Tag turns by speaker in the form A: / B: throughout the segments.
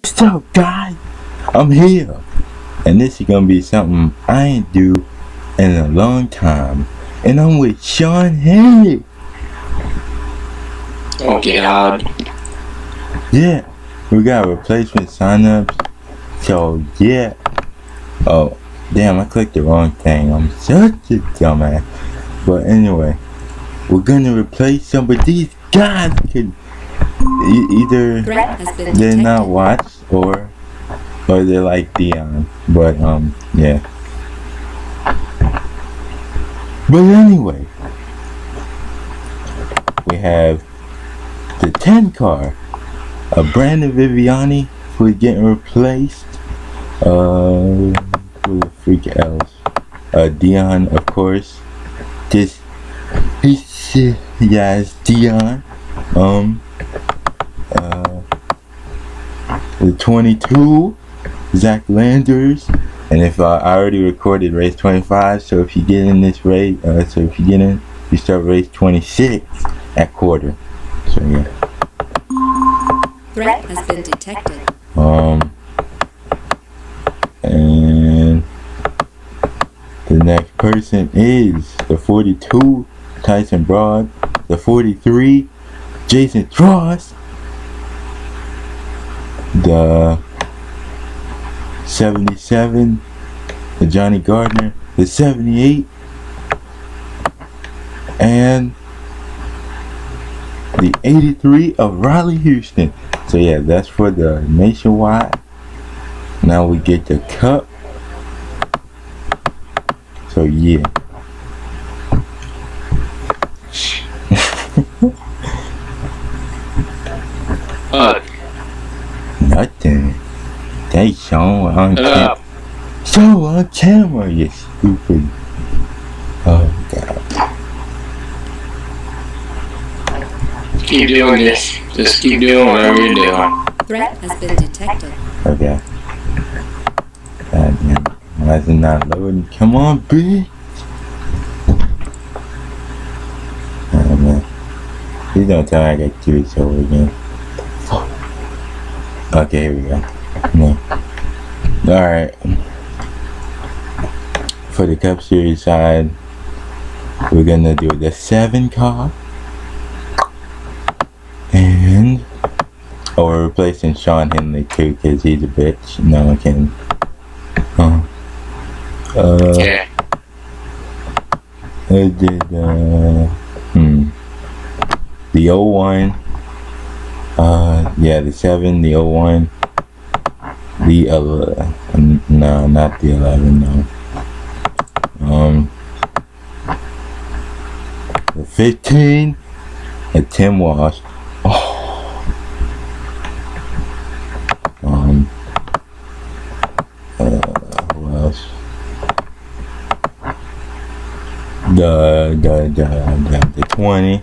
A: What's up, guys? I'm here, and this is gonna be something I ain't do in a long time, and I'm with Sean Henry.
B: Okay, hard.
A: Yeah, we got replacement signups, so yeah. Oh, damn, I clicked the wrong thing. I'm such a dumbass. But anyway, we're gonna replace some of these guys because either they're not watched or they're like Dion. But yeah. But anyway, we have the 10 car, Brandon Viviani, who's getting replaced. Who the freak else? Dion, of course. Just it's Dion. The 22, Zach Landers. And if I already recorded race 25, so if you get in this race, you start race 26 at quarter. So yeah.
C: Threat has been detected.
A: And the next person is the 42, Tyson Broad. The 43, Jason Tross. The 77, the Johnny Gardner. The 78, and the 83 of Riley Houston. So yeah, that's for the nationwide. Now we get the cup. So yeah. Nothing. They show on camera. Show on camera, you stupid. Oh god.
B: Keep doing this. Just keep doing whatever you're doing.
C: Threat has been detected.
A: Okay. God damn. Why is it not loading? Come on, bitch. Oh man. Please don't tell me I got to do this over again. Okay, here we go. No. Alright. For the Cup Series side, we're gonna do the 7 car. And we're replacing Sean Henley too, because he's a bitch. No, I can't.
B: Yeah.
A: I did the 01. Yeah, the 7, the 01, the 11. No, not the 11. No. The 15, a Tim Walsh. Oh. Who else? The 20.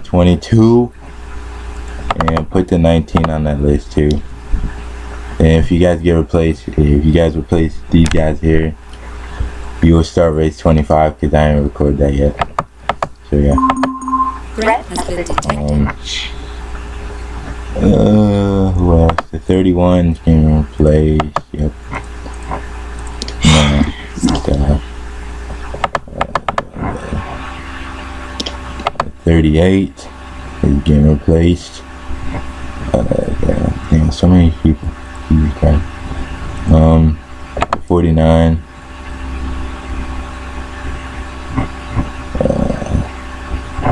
A: 22, and put the 19 on that list too. And if you guys replace these guys here, you will start race 25 because I didn't record that yet. So yeah.
C: Threat has been detected.
A: Who else? The 31 is getting replaced. Yep. No. 38 is getting replaced. Damn, so many people. Jesus Christ. 49.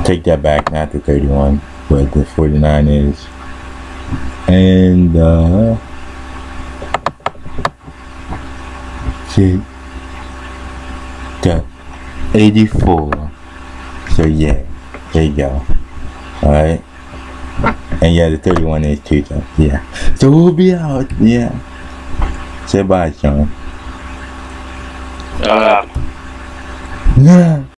A: Take that back, not the 31, but the 49 is. And shit, the 84. So yeah. There you go. Alright. And yeah, the 31 is too, so yeah. So we'll be out. Yeah. Say bye, Sean.
B: Shut up.
A: Nah.